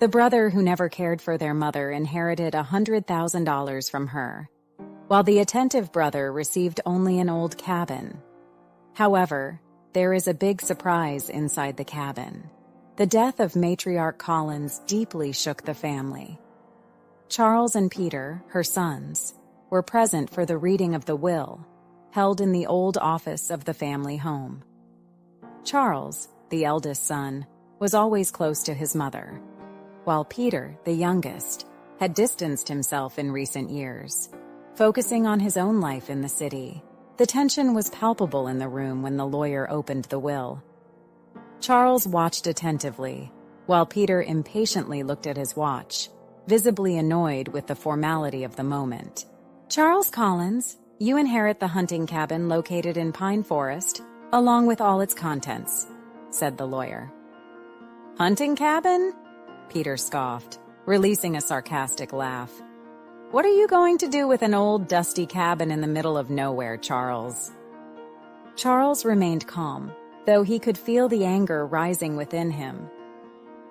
The brother who never cared for their mother inherited $100,000 from her, while the attentive brother received only an old cabin. However, there is a big surprise inside the cabin. The death of matriarch Collins deeply shook the family. Charles and Peter, her sons, were present for the reading of the will, held in the old office of the family home. Charles, the eldest son, was always close to his mother, while Peter, the youngest, had distanced himself in recent years, focusing on his own life in the city. The tension was palpable in the room when the lawyer opened the will. Charles watched attentively, while Peter impatiently looked at his watch, visibly annoyed with the formality of the moment. "Charles Collins, you inherit the hunting cabin located in Pine Forest, along with all its contents," said the lawyer. "Hunting cabin?" Peter scoffed, releasing a sarcastic laugh. "What are you going to do with an old, dusty cabin in the middle of nowhere, Charles?" Charles remained calm, though he could feel the anger rising within him.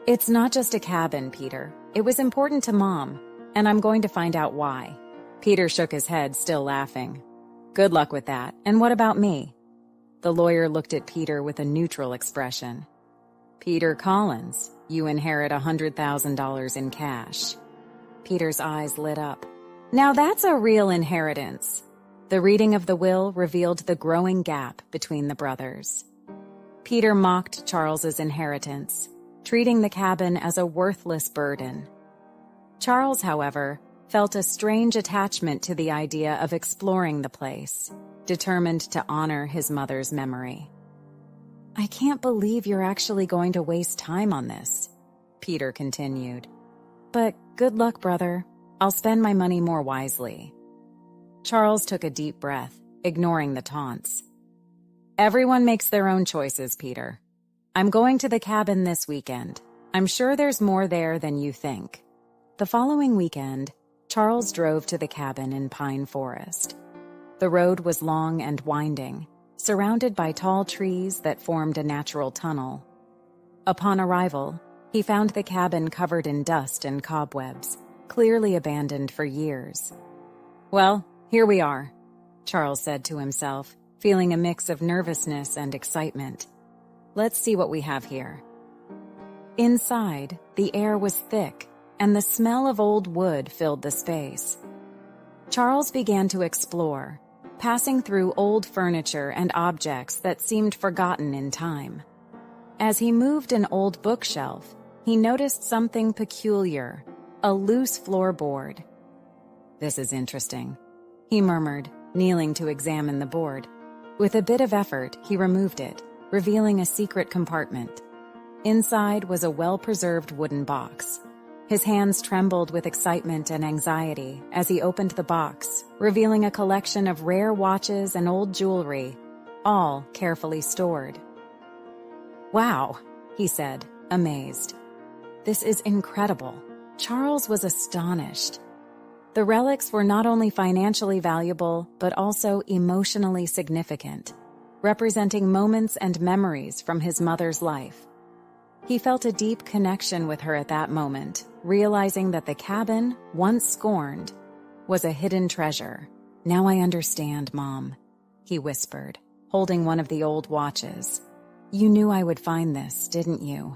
"It's not just a cabin, Peter. It was important to Mom, and I'm going to find out why." Peter shook his head, still laughing. "Good luck with that. And what about me?" The lawyer looked at Peter with a neutral expression. "Peter Collins, you inherit $100,000 in cash." Peter's eyes lit up. "Now that's a real inheritance." The reading of the will revealed the growing gap between the brothers. Peter mocked Charles's inheritance, treating the cabin as a worthless burden. Charles, however, felt a strange attachment to the idea of exploring the place, determined to honor his mother's memory. "I can't believe you're actually going to waste time on this," Peter continued. "But good luck, brother. I'll spend my money more wisely." Charles took a deep breath, ignoring the taunts. "Everyone makes their own choices, Peter. I'm going to the cabin this weekend. I'm sure there's more there than you think." The following weekend, Charles drove to the cabin in Pine Forest. The road was long and winding, surrounded by tall trees that formed a natural tunnel. Upon arrival, he found the cabin covered in dust and cobwebs, clearly abandoned for years. "Well, here we are," Charles said to himself, feeling a mix of nervousness and excitement. "Let's see what we have here." Inside, the air was thick, and the smell of old wood filled the space. Charles began to explore, passing through old furniture and objects that seemed forgotten in time. As he moved an old bookshelf, he noticed something peculiar, a loose floorboard. "This is interesting," he murmured, kneeling to examine the board. With a bit of effort, he removed it, revealing a secret compartment. Inside was a well-preserved wooden box. His hands trembled with excitement and anxiety as he opened the box, revealing a collection of rare watches and old jewelry, all carefully stored. "Wow," he said, amazed. "This is incredible." Charles was astonished. The relics were not only financially valuable, but also emotionally significant, representing moments and memories from his mother's life. He felt a deep connection with her at that moment, realizing that the cabin, once scorned, was a hidden treasure. "Now I understand, Mom," he whispered, holding one of the old watches. "You knew I would find this, didn't you?"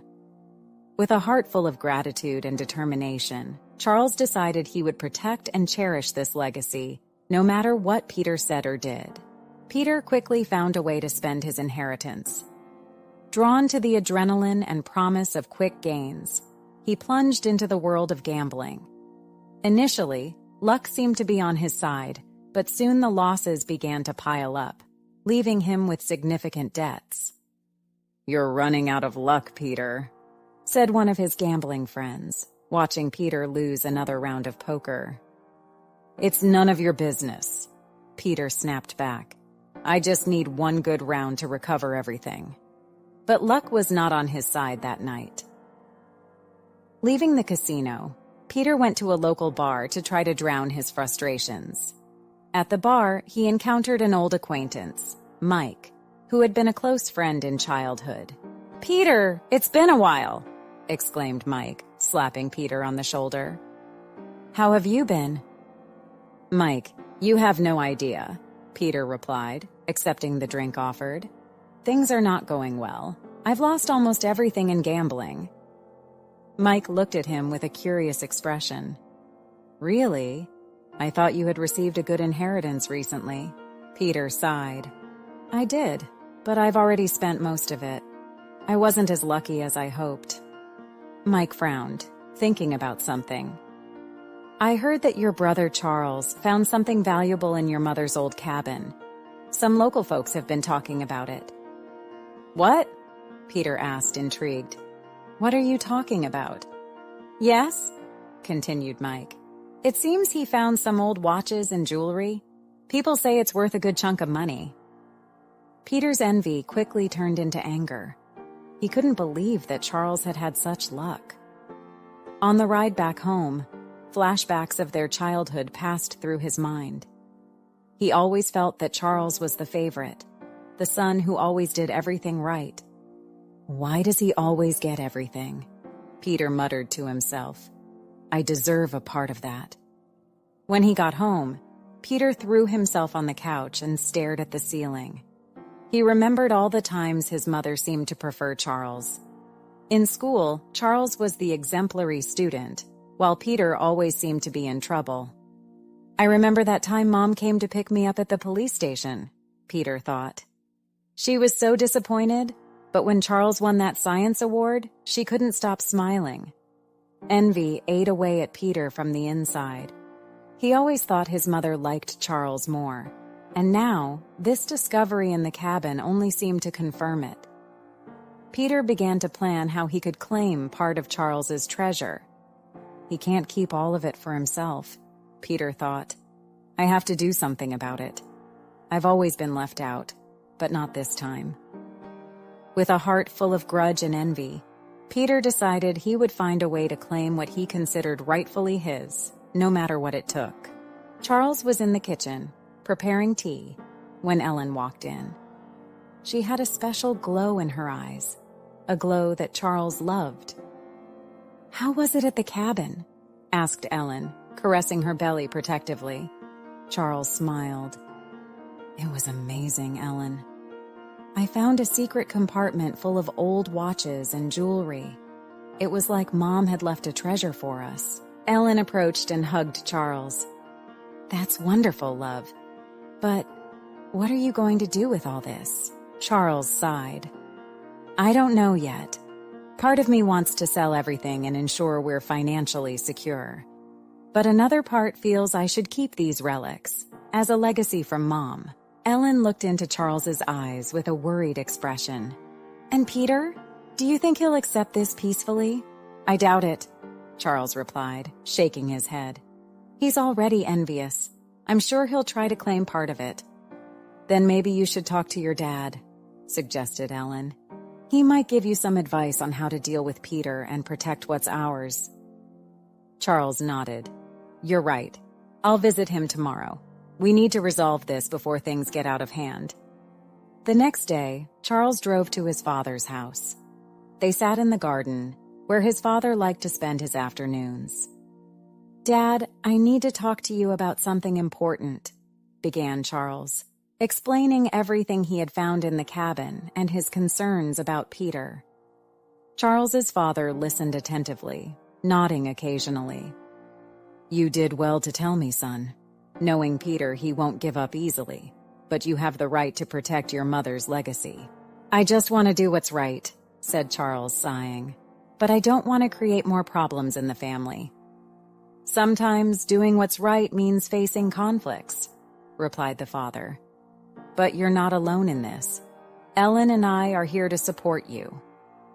With a heart full of gratitude and determination, Charles decided he would protect and cherish this legacy, no matter what Peter said or did. Peter quickly found a way to spend his inheritance. Drawn to the adrenaline and promise of quick gains, he plunged into the world of gambling. Initially, luck seemed to be on his side, but soon the losses began to pile up, leaving him with significant debts. "You're running out of luck, Peter," said one of his gambling friends, watching Peter lose another round of poker. "It's none of your business," Peter snapped back. "I just need one good round to recover everything." But luck was not on his side that night. Leaving the casino, Peter went to a local bar to try to drown his frustrations. At the bar, he encountered an old acquaintance, Mike, who had been a close friend in childhood. "Peter, it's been a while," exclaimed Mike, slapping Peter on the shoulder. "How have you been?" "Mike, you have no idea," Peter replied, accepting the drink offered. "Things are not going well. I've lost almost everything in gambling." Mike looked at him with a curious expression. "Really? I thought you had received a good inheritance recently." Peter sighed. "I did, but I've already spent most of it. I wasn't as lucky as I hoped." Mike frowned, thinking about something. "I heard that your brother Charles found something valuable in your mother's old cabin. Some local folks have been talking about it." "What?" Peter asked, intrigued. "What are you talking about?" "Yes," continued Mike. "It seems he found some old watches and jewelry. People say it's worth a good chunk of money." Peter's envy quickly turned into anger. He couldn't believe that Charles had had such luck. On the ride back home, flashbacks of their childhood passed through his mind. He always felt that Charles was the favorite, the son who always did everything right. "Why does he always get everything?" Peter muttered to himself. "I deserve a part of that." When he got home, Peter threw himself on the couch and stared at the ceiling. He remembered all the times his mother seemed to prefer Charles. In school, Charles was the exemplary student, while Peter always seemed to be in trouble. "I remember that time Mom came to pick me up at the police station," Peter thought. She was so disappointed, but when Charles won that science award, she couldn't stop smiling. Envy ate away at Peter from the inside. He always thought his mother liked Charles more, and now this discovery in the cabin only seemed to confirm it. Peter began to plan how he could claim part of Charles's treasure. He can't keep all of it for himself, Peter thought. I have to do something about it. I've always been left out, but not this time. With a heart full of grudge and envy, Peter decided he would find a way to claim what he considered rightfully his, no matter what it took. Charles was in the kitchen, preparing tea, when Ellen walked in. She had a special glow in her eyes, a glow that Charles loved. "How was it at the cabin?" asked Ellen, caressing her belly protectively. Charles smiled. "It was amazing, Ellen. I found a secret compartment full of old watches and jewelry. It was like Mom had left a treasure for us." Ellen approached and hugged Charles. "That's wonderful, love. But what are you going to do with all this?" Charles sighed. "I don't know yet. Part of me wants to sell everything and ensure we're financially secure. But another part feels I should keep these relics, as a legacy from Mom." Ellen looked into Charles's eyes with a worried expression. "And Peter? Do you think he'll accept this peacefully?" "I doubt it," Charles replied, shaking his head. "He's already envious. I'm sure he'll try to claim part of it." "Then maybe you should talk to your dad," suggested Ellen. "He might give you some advice on how to deal with Peter and protect what's ours." Charles nodded. "You're right. I'll visit him tomorrow. We need to resolve this before things get out of hand." The next day, Charles drove to his father's house. They sat in the garden, where his father liked to spend his afternoons. "Dad, I need to talk to you about something important," began Charles, explaining everything he had found in the cabin and his concerns about Peter. Charles's father listened attentively, nodding occasionally. "You did well to tell me, son. Knowing Peter, he won't give up easily, but you have the right to protect your mother's legacy." "I just want to do what's right," said Charles, sighing. "But I don't want to create more problems in the family." "Sometimes doing what's right means facing conflicts," replied the father. "But you're not alone in this. Ellen and I are here to support you.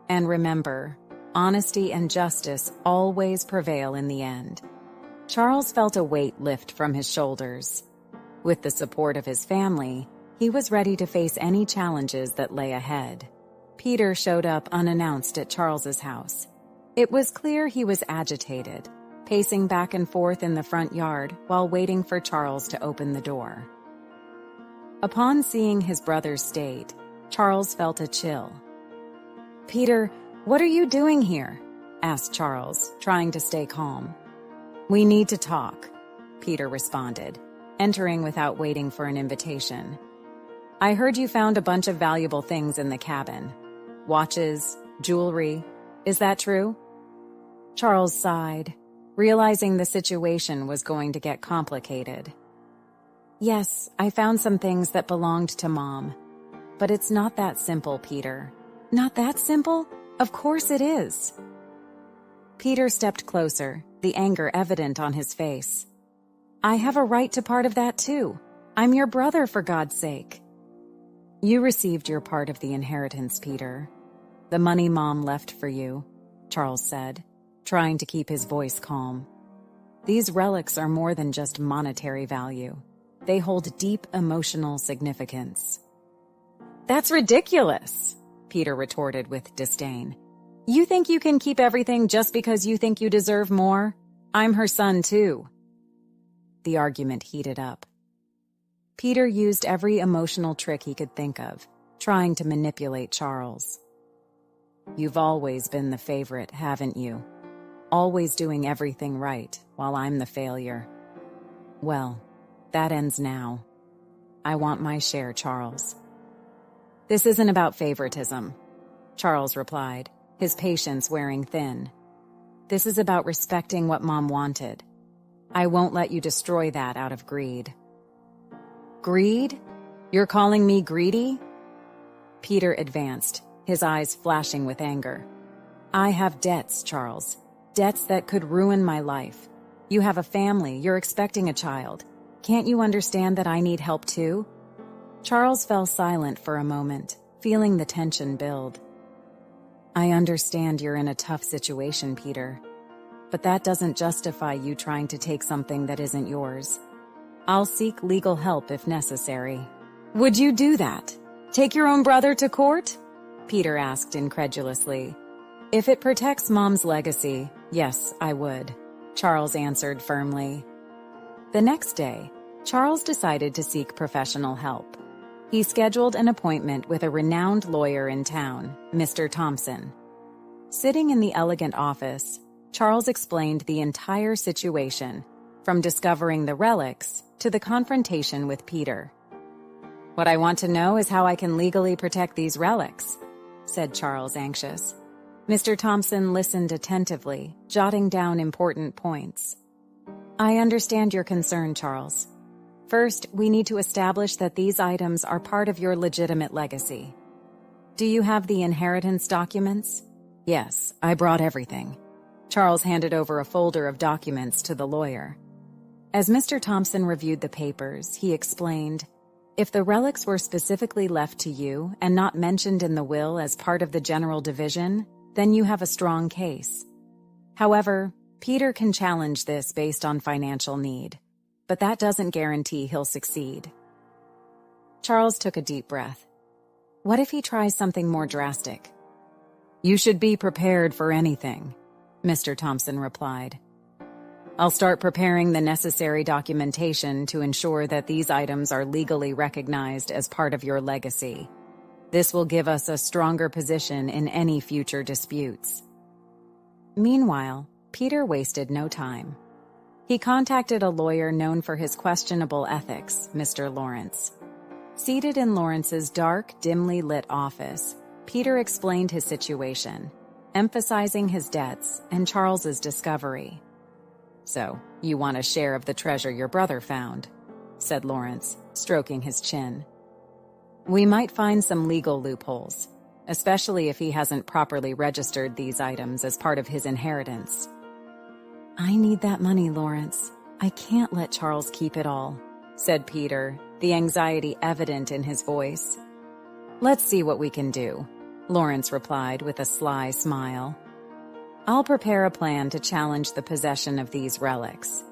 And remember, honesty and justice always prevail in the end." Charles felt a weight lift from his shoulders. With the support of his family, he was ready to face any challenges that lay ahead. Peter showed up unannounced at Charles's house. It was clear he was agitated, pacing back and forth in the front yard while waiting for Charles to open the door. Upon seeing his brother's state, Charles felt a chill. "Peter, what are you doing here?" asked Charles, trying to stay calm. "We need to talk," Peter responded, entering without waiting for an invitation. "I heard you found a bunch of valuable things in the cabin. Watches, jewelry. Is that true?" Charles sighed, realizing the situation was going to get complicated. "Yes, I found some things that belonged to Mom. But it's not that simple, Peter." "Not that simple? Of course it is." Peter stepped closer, the anger evident on his face. "I have a right to part of that too. I'm your brother, for God's sake." "You received your part of the inheritance, Peter. The money Mom left for you," Charles said, trying to keep his voice calm. "These relics are more than just monetary value. They hold deep emotional significance." "That's ridiculous," Peter retorted with disdain. "You think you can keep everything just because you think you deserve more? I'm her son, too." The argument heated up. Peter used every emotional trick he could think of, trying to manipulate Charles. "You've always been the favorite, haven't you? Always doing everything right, while I'm the failure. Well, that ends now. I want my share, Charles." "This isn't about favoritism," Charles replied, his patience wearing thin. "This is about respecting what Mom wanted. I won't let you destroy that out of greed." "Greed? You're calling me greedy?" Peter advanced, his eyes flashing with anger. "I have debts, Charles. Debts that could ruin my life. You have a family, you're expecting a child. Can't you understand that I need help too?" Charles fell silent for a moment, feeling the tension build. "I understand you're in a tough situation, Peter. But that doesn't justify you trying to take something that isn't yours. I'll seek legal help if necessary." "Would you do that? Take your own brother to court?" Peter asked incredulously. "If it protects Mom's legacy, yes, I would," Charles answered firmly. The next day, Charles decided to seek professional help. He scheduled an appointment with a renowned lawyer in town, Mr. Thompson. Sitting in the elegant office, Charles explained the entire situation, from discovering the relics to the confrontation with Peter. "What I want to know is how I can legally protect these relics," said Charles, anxious. Mr. Thompson listened attentively, jotting down important points. "I understand your concern, Charles. First, we need to establish that these items are part of your legitimate legacy. Do you have the inheritance documents?" "Yes, I brought everything." Charles handed over a folder of documents to the lawyer. As Mr. Thompson reviewed the papers, he explained, "If the relics were specifically left to you and not mentioned in the will as part of the general division, then you have a strong case. However, Peter can challenge this based on financial need, but that doesn't guarantee he'll succeed." Charles took a deep breath. What if he tries something more drastic? "You should be prepared for anything," Mr. Thompson replied. "I'll start preparing the necessary documentation to ensure that these items are legally recognized as part of your legacy. This will give us a stronger position in any future disputes." Meanwhile, Peter wasted no time. He contacted a lawyer known for his questionable ethics, Mr. Lawrence. Seated in Lawrence's dark, dimly lit office, Peter explained his situation, emphasizing his debts and Charles's discovery. "So, you want a share of the treasure your brother found," said Lawrence, stroking his chin. "We might find some legal loopholes, especially if he hasn't properly registered these items as part of his inheritance." "I need that money, Lawrence. I can't let Charles keep it all," said Peter, the anxiety evident in his voice. "Let's see what we can do," Lawrence replied with a sly smile. "I'll prepare a plan to challenge the possession of these relics.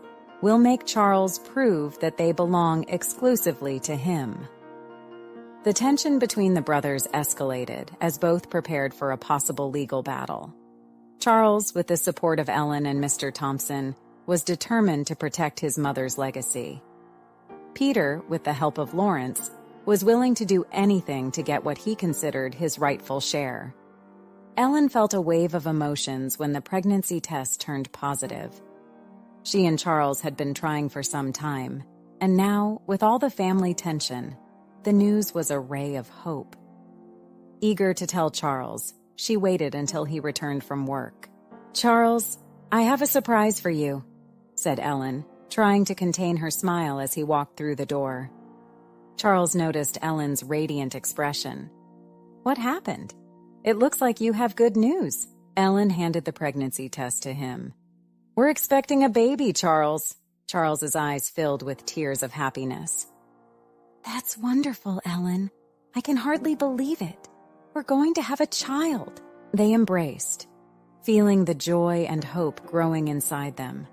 We'll make Charles prove that they belong exclusively to him." The tension between the brothers escalated as both prepared for a possible legal battle. Charles, with the support of Ellen and Mr. Thompson, was determined to protect his mother's legacy. Peter, with the help of Lawrence, was willing to do anything to get what he considered his rightful share. Ellen felt a wave of emotions when the pregnancy test turned positive. She and Charles had been trying for some time, and now, with all the family tension, the news was a ray of hope. Eager to tell Charles, she waited until he returned from work. "Charles, I have a surprise for you," said Ellen, trying to contain her smile as he walked through the door. Charles noticed Ellen's radiant expression. "What happened? It looks like you have good news." Ellen handed the pregnancy test to him. "We're expecting a baby, Charles." Charles's eyes filled with tears of happiness. "That's wonderful, Ellen. I can hardly believe it. We're going to have a child." They embraced, feeling the joy and hope growing inside them.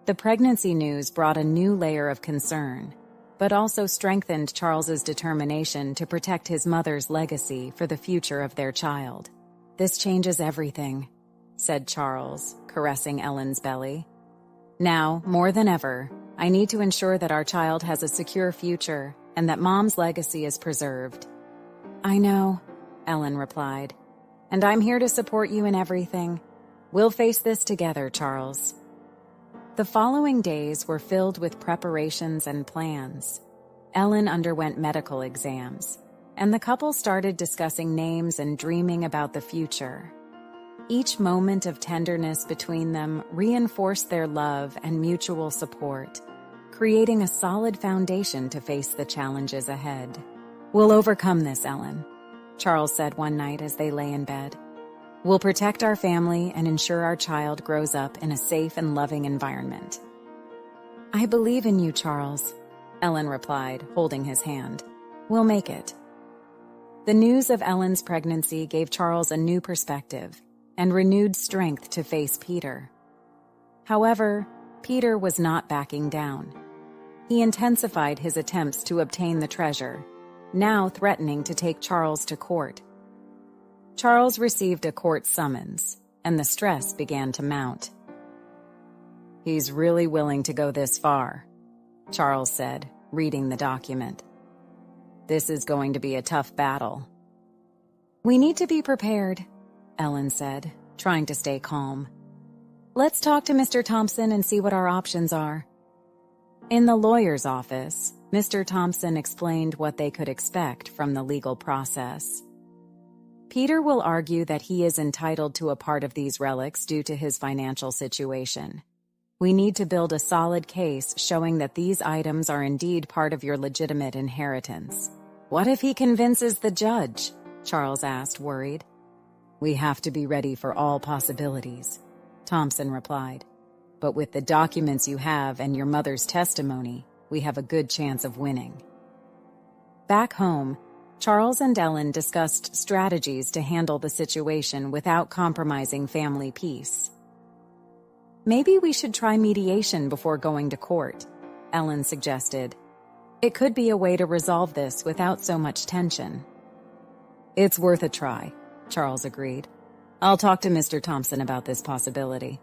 The pregnancy news brought a new layer of concern, but also strengthened Charles's determination to protect his mother's legacy for the future of their child. "This changes everything," said Charles, caressing Ellen's belly. "Now, more than ever, I need to ensure that our child has a secure future and that Mom's legacy is preserved." "I know," Ellen replied, "and I'm here to support you in everything. We'll face this together, Charles." The following days were filled with preparations and plans. Ellen underwent medical exams, and the couple started discussing names and dreaming about the future. Each moment of tenderness between them reinforced their love and mutual support, creating a solid foundation to face the challenges ahead. "We'll overcome this, Ellen," Charles said one night as they lay in bed. "We'll protect our family and ensure our child grows up in a safe and loving environment." "I believe in you, Charles," Ellen replied, holding his hand. "We'll make it." The news of Ellen's pregnancy gave Charles a new perspective and renewed strength to face Peter. However, Peter was not backing down. He intensified his attempts to obtain the treasure, now threatening to take Charles to court. Charles received a court summons, and the stress began to mount. "He's really willing to go this far," Charles said, reading the document. "This is going to be a tough battle." "We need to be prepared," Ellen said, trying to stay calm. "Let's talk to Mr. Thompson and see what our options are." In the lawyer's office, Mr. Thompson explained what they could expect from the legal process. Peter will argue that he is entitled to a part of these relics due to his financial situation. "We need to build a solid case showing that these items are indeed part of your legitimate inheritance." "What if he convinces the judge?" Charles asked, worried. "We have to be ready for all possibilities," Thompson replied. "But with the documents you have and your mother's testimony, we have a good chance of winning." Back home, Charles and Ellen discussed strategies to handle the situation without compromising family peace. "Maybe we should try mediation before going to court," Ellen suggested. "It could be a way to resolve this without so much tension." "It's worth a try," Charles agreed. "I'll talk to Mr. Thompson about this possibility."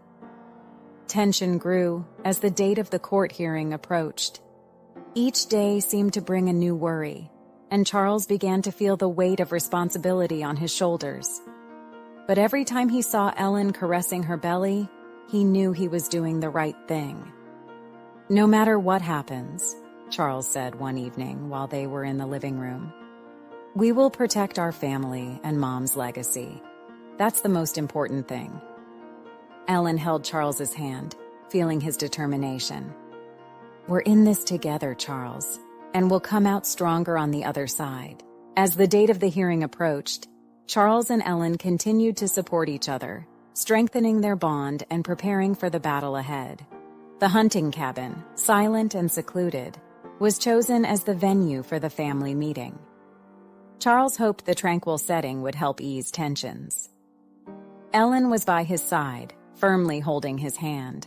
Tension grew as the date of the court hearing approached. Each day seemed to bring a new worry, and Charles began to feel the weight of responsibility on his shoulders. But every time he saw Ellen caressing her belly, he knew he was doing the right thing. "No matter what happens," Charles said one evening while they were in the living room, "we will protect our family and Mom's legacy. That's the most important thing." Ellen held Charles's hand, feeling his determination. "We're in this together, Charles, and we'll come out stronger on the other side." As the date of the hearing approached, Charles and Ellen continued to support each other, strengthening their bond and preparing for the battle ahead. The hunting cabin, silent and secluded, was chosen as the venue for the family meeting. Charles hoped the tranquil setting would help ease tensions. Ellen was by his side, firmly holding his hand.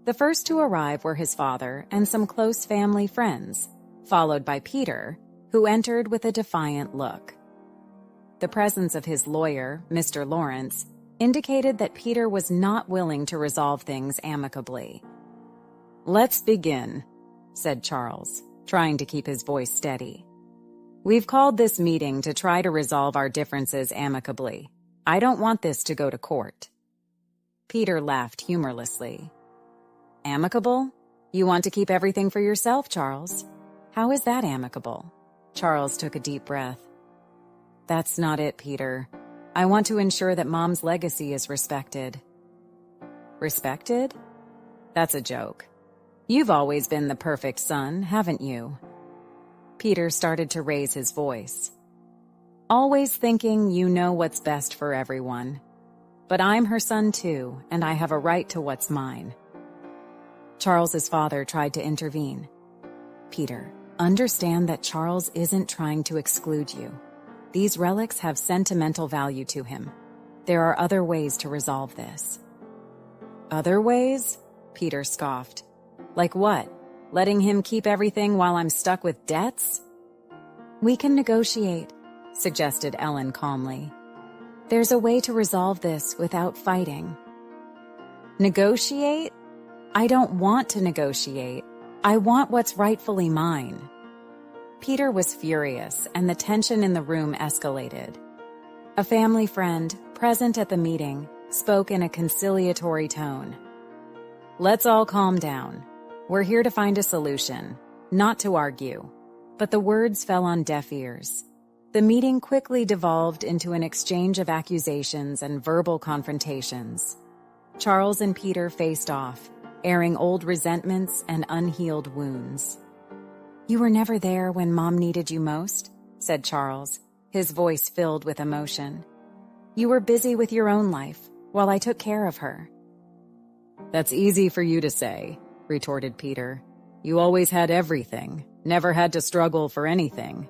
The first to arrive were his father and some close family friends, followed by Peter, who entered with a defiant look. The presence of his lawyer, Mr. Lawrence, indicated that Peter was not willing to resolve things amicably. "Let's begin," said Charles, trying to keep his voice steady. "We've called this meeting to try to resolve our differences amicably. I don't want this to go to court." Peter laughed humorlessly. "Amicable? You want to keep everything for yourself, Charles. How is that amicable?" Charles took a deep breath. "That's not it, Peter. I want to ensure that Mom's legacy is respected." "Respected? That's a joke. You've always been the perfect son, haven't you?" Peter started to raise his voice. "Always thinking you know what's best for everyone. But I'm her son too, and I have a right to what's mine." Charles's father tried to intervene. "Peter, understand that Charles isn't trying to exclude you. These relics have sentimental value to him. There are other ways to resolve this." "Other ways?" Peter scoffed. "Like what? Letting him keep everything while I'm stuck with debts?" "We can negotiate," suggested Ellen calmly. "There's a way to resolve this without fighting." "Negotiate? I don't want to negotiate. I want what's rightfully mine." Peter was furious, and the tension in the room escalated. A family friend, present at the meeting, spoke in a conciliatory tone. "Let's all calm down. We're here to find a solution, not to argue." But the words fell on deaf ears. The meeting quickly devolved into an exchange of accusations and verbal confrontations. Charles and Peter faced off, airing old resentments and unhealed wounds. "You were never there when Mom needed you most," said Charles, his voice filled with emotion. "You were busy with your own life, while I took care of her." "That's easy for you to say," retorted Peter. "You always had everything, never had to struggle for anything."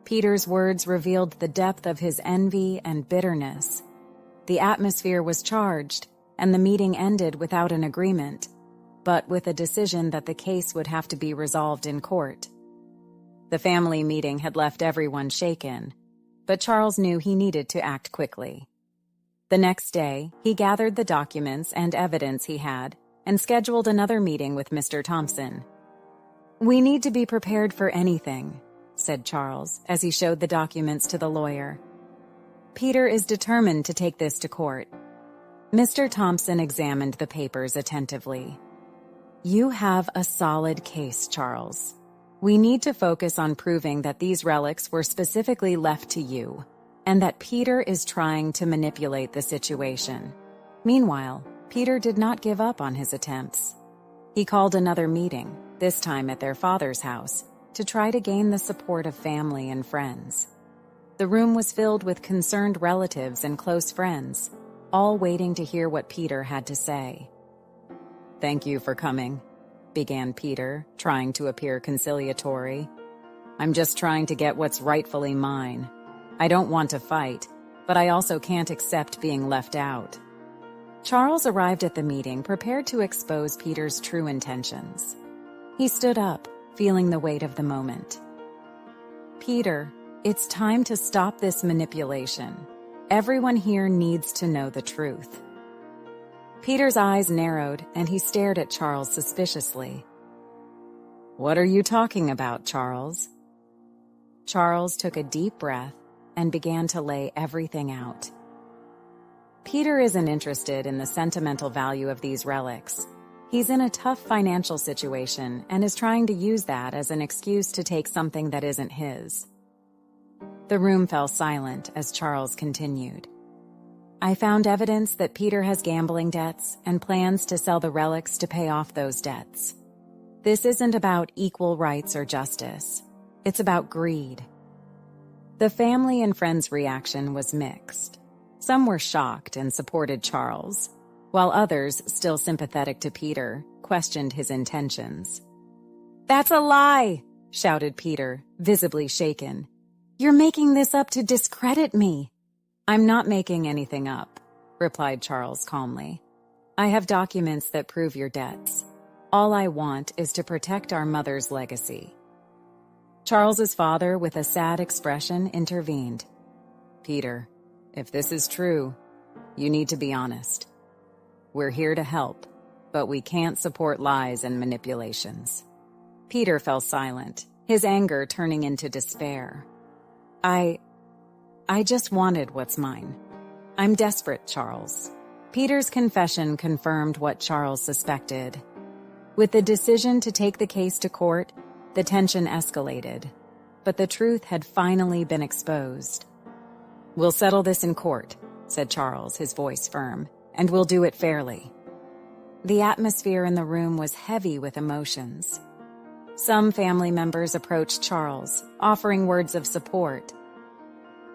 Peter's words revealed the depth of his envy and bitterness. The atmosphere was charged, and the meeting ended without an agreement, but with a decision that the case would have to be resolved in court. The family meeting had left everyone shaken, but Charles knew he needed to act quickly. The next day, he gathered the documents and evidence he had and scheduled another meeting with Mr. Thompson. "We need to be prepared for anything," said Charles as he showed the documents to the lawyer. "Peter is determined to take this to court." Mr. Thompson examined the papers attentively. "You have a solid case, Charles. We need to focus on proving that these relics were specifically left to you, and that Peter is trying to manipulate the situation." Meanwhile, Peter did not give up on his attempts. He called another meeting, this time at their father's house, to try to gain the support of family and friends. The room was filled with concerned relatives and close friends, all waiting to hear what Peter had to say. "Thank you for coming," began Peter, trying to appear conciliatory. "I'm just trying to get what's rightfully mine. I don't want to fight, but I also can't accept being left out." Charles arrived at the meeting prepared to expose Peter's true intentions. He stood up, feeling the weight of the moment. "Peter, it's time to stop this manipulation. Everyone here needs to know the truth." Peter's eyes narrowed, and he stared at Charles suspiciously. "What are you talking about, Charles?" Charles took a deep breath and began to lay everything out. "Peter isn't interested in the sentimental value of these relics. He's in a tough financial situation and is trying to use that as an excuse to take something that isn't his." The room fell silent as Charles continued. "I found evidence that Peter has gambling debts and plans to sell the relics to pay off those debts. This isn't about equal rights or justice. It's about greed." The family and friends' reaction was mixed. Some were shocked and supported Charles, while others, still sympathetic to Peter, questioned his intentions. "That's a lie!" shouted Peter, visibly shaken. "You're making this up to discredit me." "I'm not making anything up," replied Charles calmly. "I have documents that prove your debts. All I want is to protect our mother's legacy." Charles's father, with a sad expression, intervened. "Peter, if this is true, you need to be honest. We're here to help, but we can't support lies and manipulations." Peter fell silent, his anger turning into despair. I just wanted what's mine. I'm desperate, Charles. Peter's confession confirmed what Charles suspected. With the decision to take the case to court, the tension escalated. But the truth had finally been exposed. "We'll settle this in court," said Charles, his voice firm, "and we'll do it fairly." The atmosphere in the room was heavy with emotions. Some family members approached Charles, offering words of support.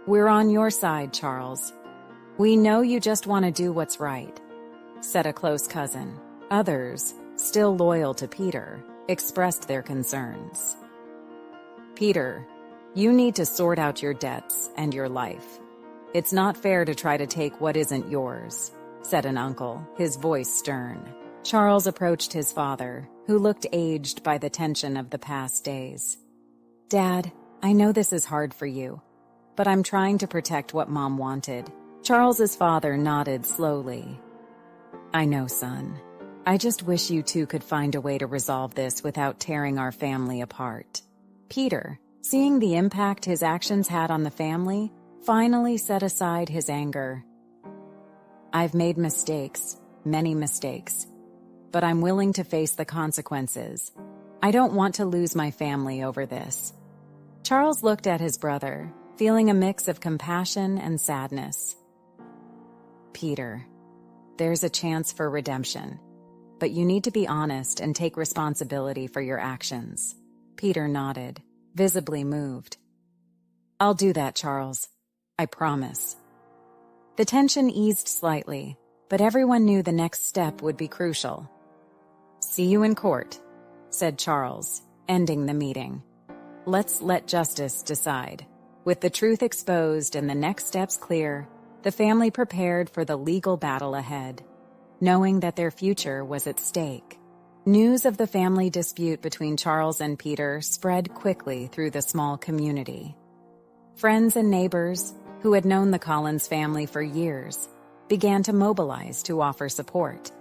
"We're on your side, Charles. We know you just want to do what's right," said a close cousin. Others, still loyal to Peter, expressed their concerns. "Peter, you need to sort out your debts and your life. It's not fair to try to take what isn't yours," said an uncle, his voice stern. Charles approached his father, who looked aged by the tension of the past days. "Dad, I know this is hard for you, but I'm trying to protect what Mom wanted." Charles's father nodded slowly. "I know, son. I just wish you two could find a way to resolve this without tearing our family apart." Peter, seeing the impact his actions had on the family, finally set aside his anger. "I've made mistakes, many mistakes, but I'm willing to face the consequences. I don't want to lose my family over this." Charles looked at his brother, feeling a mix of compassion and sadness. "Peter, there's a chance for redemption, but you need to be honest and take responsibility for your actions." Peter nodded, visibly moved. "I'll do that, Charles. I promise." The tension eased slightly, but everyone knew the next step would be crucial. "See you in court," said Charles, ending the meeting. "Let's let justice decide." With the truth exposed and the next steps clear, the family prepared for the legal battle ahead, knowing that their future was at stake. News of the family dispute between Charles and Peter spread quickly through the small community. Friends and neighbors, who had known the Collins family for years, began to mobilize to offer support.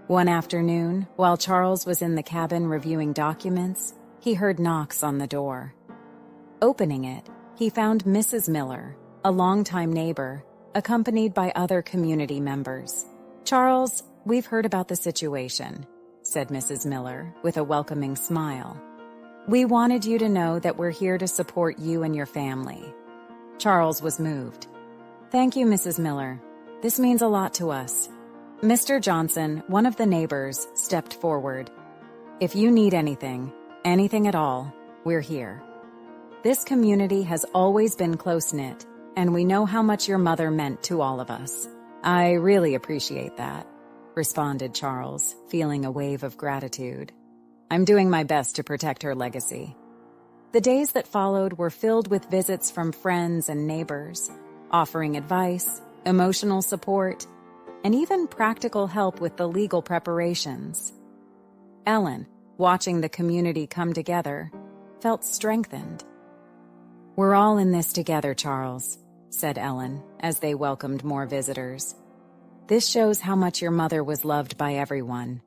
One afternoon, while Charles was in the cabin reviewing documents, he heard knocks on the door. Opening it, he found Mrs. Miller, a longtime neighbor, accompanied by other community members. "Charles, we've heard about the situation," said Mrs. Miller with a welcoming smile. "We wanted you to know that we're here to support you and your family." Charles was moved. "Thank you, Mrs. Miller. This means a lot to us." Mr. Johnson, one of the neighbors, stepped forward. "If you need anything at all, we're here. This community has always been close-knit, and we know how much your mother meant to all of us." "I really appreciate that," responded Charles, feeling a wave of gratitude. "I'm doing my best to protect her legacy." The days that followed were filled with visits from friends and neighbors, offering advice, emotional support, and even practical help with the legal preparations. Ellen, watching the community come together, felt strengthened. "We're all in this together, Charles," said Ellen, as they welcomed more visitors. "This shows how much your mother was loved by everyone."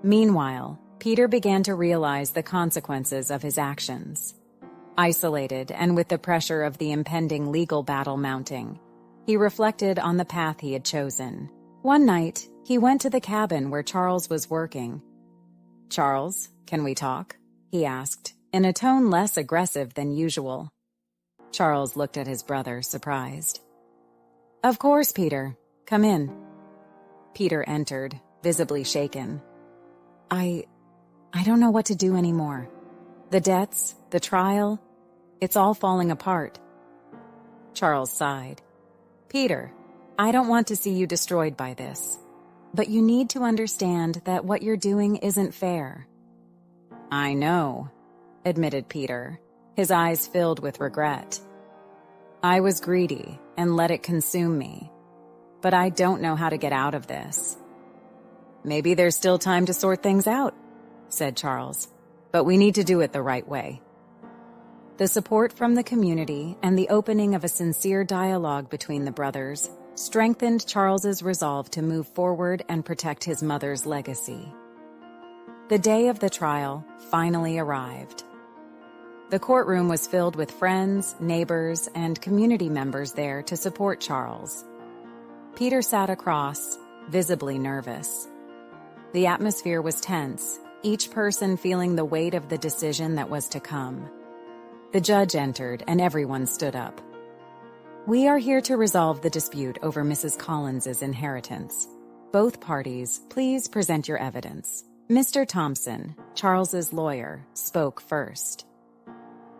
Meanwhile, Peter began to realize the consequences of his actions. Isolated and with the pressure of the impending legal battle mounting, he reflected on the path he had chosen. One night, he went to the cabin where Charles was working. "Charles, can we talk?" he asked, in a tone less aggressive than usual. Charles looked at his brother, surprised. "Of course, Peter. Come in." Peter entered, visibly shaken. I don't know what to do anymore. The debts, the trial, it's all falling apart." Charles sighed. "Peter, I don't want to see you destroyed by this, but you need to understand that what you're doing isn't fair." "I know," admitted Peter, his eyes filled with regret. "I was greedy and let it consume me, but I don't know how to get out of this." "Maybe there's still time to sort things out," said Charles, "but we need to do it the right way." The support from the community and the opening of a sincere dialogue between the brothers strengthened Charles's resolve to move forward and protect his mother's legacy. The day of the trial finally arrived. The courtroom was filled with friends, neighbors, and community members there to support Charles. Peter sat across, visibly nervous. The atmosphere was tense, each person feeling the weight of the decision that was to come. The judge entered, and everyone stood up. "We are here to resolve the dispute over Mrs. Collins's inheritance. Both parties, please present your evidence." Mr. Thompson, Charles's lawyer, spoke first.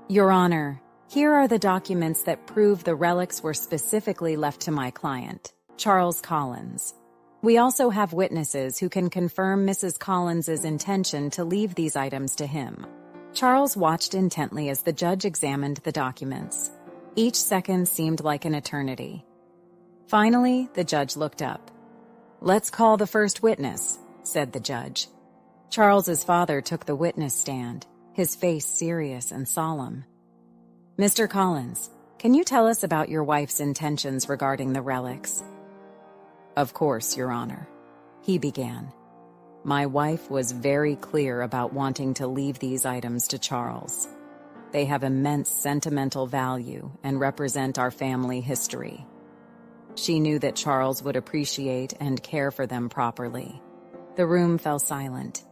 "Your Honor, here are the documents that prove the relics were specifically left to my client, Charles Collins. We also have witnesses who can confirm Mrs. Collins's intention to leave these items to him." Charles watched intently as the judge examined the documents. Each second seemed like an eternity. Finally, the judge looked up. "Let's call the first witness," said the judge. Charles's father took the witness stand, his face serious and solemn. "Mr. Collins, can you tell us about your wife's intentions regarding the relics?" "Of course, Your Honor," he began. "My wife was very clear about wanting to leave these items to Charles. They have immense sentimental value and represent our family history. She knew that Charles would appreciate and care for them properly." The room fell silent,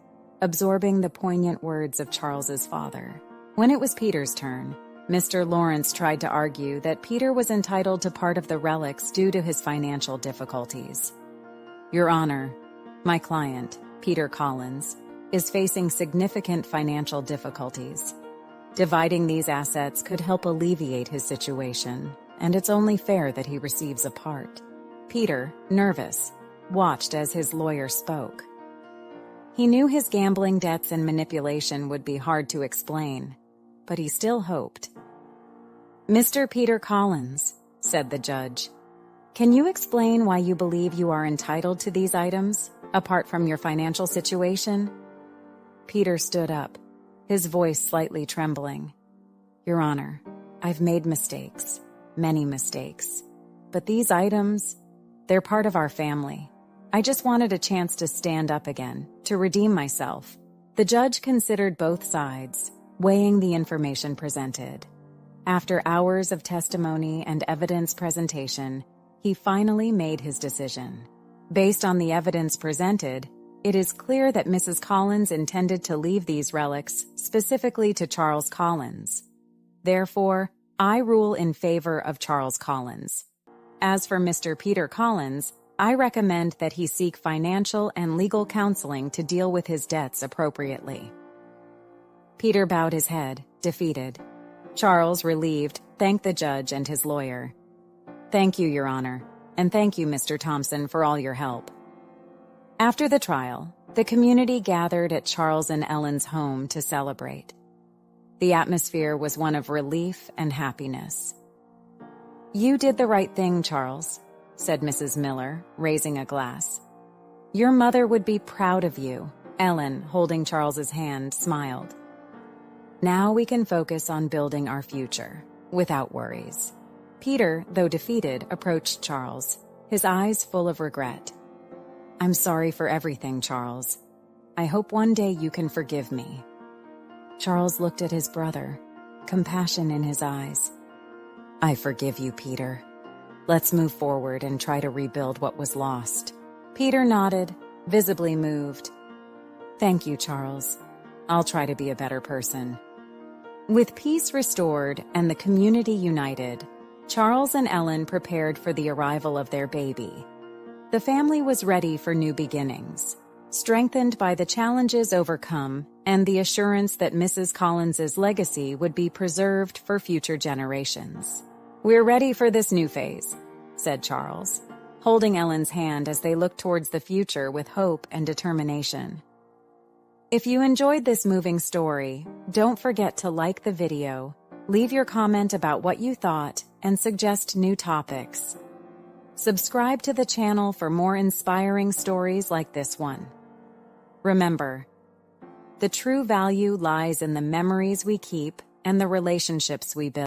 absorbing the poignant words of Charles's father. When it was Peter's turn, Mr. Lawrence tried to argue that Peter was entitled to part of the relics due to his financial difficulties. "Your Honor, my client, Peter Collins, is facing significant financial difficulties. Dividing these assets could help alleviate his situation, and it's only fair that he receives a part." Peter, nervous, watched as his lawyer spoke. He knew his gambling debts and manipulation would be hard to explain, but he still hoped. "Mr. Peter Collins," said the judge, "can you explain why you believe you are entitled to these items, apart from your financial situation?" Peter stood up, his voice slightly trembling. "Your Honor, I've made mistakes, many mistakes. But these items, they're part of our family. I just wanted a chance to stand up again, to redeem myself." The judge considered both sides, weighing the information presented. After hours of testimony and evidence presentation, he finally made his decision. Based on the evidence presented, it is clear that Mrs. Collins intended to leave these relics specifically to Charles Collins. Therefore, I rule in favor of Charles Collins. As for Mr. Peter Collins, I recommend that he seek financial and legal counseling to deal with his debts appropriately. Peter bowed his head, defeated. Charles, relieved, thanked the judge and his lawyer. "Thank you, Your Honor, and thank you, Mr. Thompson, for all your help." After the trial, the community gathered at Charles and Ellen's home to celebrate. The atmosphere was one of relief and happiness. "You did the right thing, Charles," said Mrs. Miller, raising a glass. "Your mother would be proud of you." Ellen, holding Charles's hand, smiled. "Now we can focus on building our future, without worries." Peter, though defeated, approached Charles, his eyes full of regret. "I'm sorry for everything, Charles. I hope one day you can forgive me." Charles looked at his brother, compassion in his eyes. "I forgive you, Peter. Let's move forward and try to rebuild what was lost." Peter nodded, visibly moved. "Thank you, Charles. I'll try to be a better person." With peace restored and the community united, Charles and Ellen prepared for the arrival of their baby. The family was ready for new beginnings, strengthened by the challenges overcome and the assurance that Mrs. Collins's legacy would be preserved for future generations. "We're ready for this new phase," said Charles, holding Ellen's hand as they looked towards the future with hope and determination. If you enjoyed this moving story, don't forget to like the video, leave your comment about what you thought, and suggest new topics. Subscribe to the channel for more inspiring stories like this one. Remember, the true value lies in the memories we keep and the relationships we build.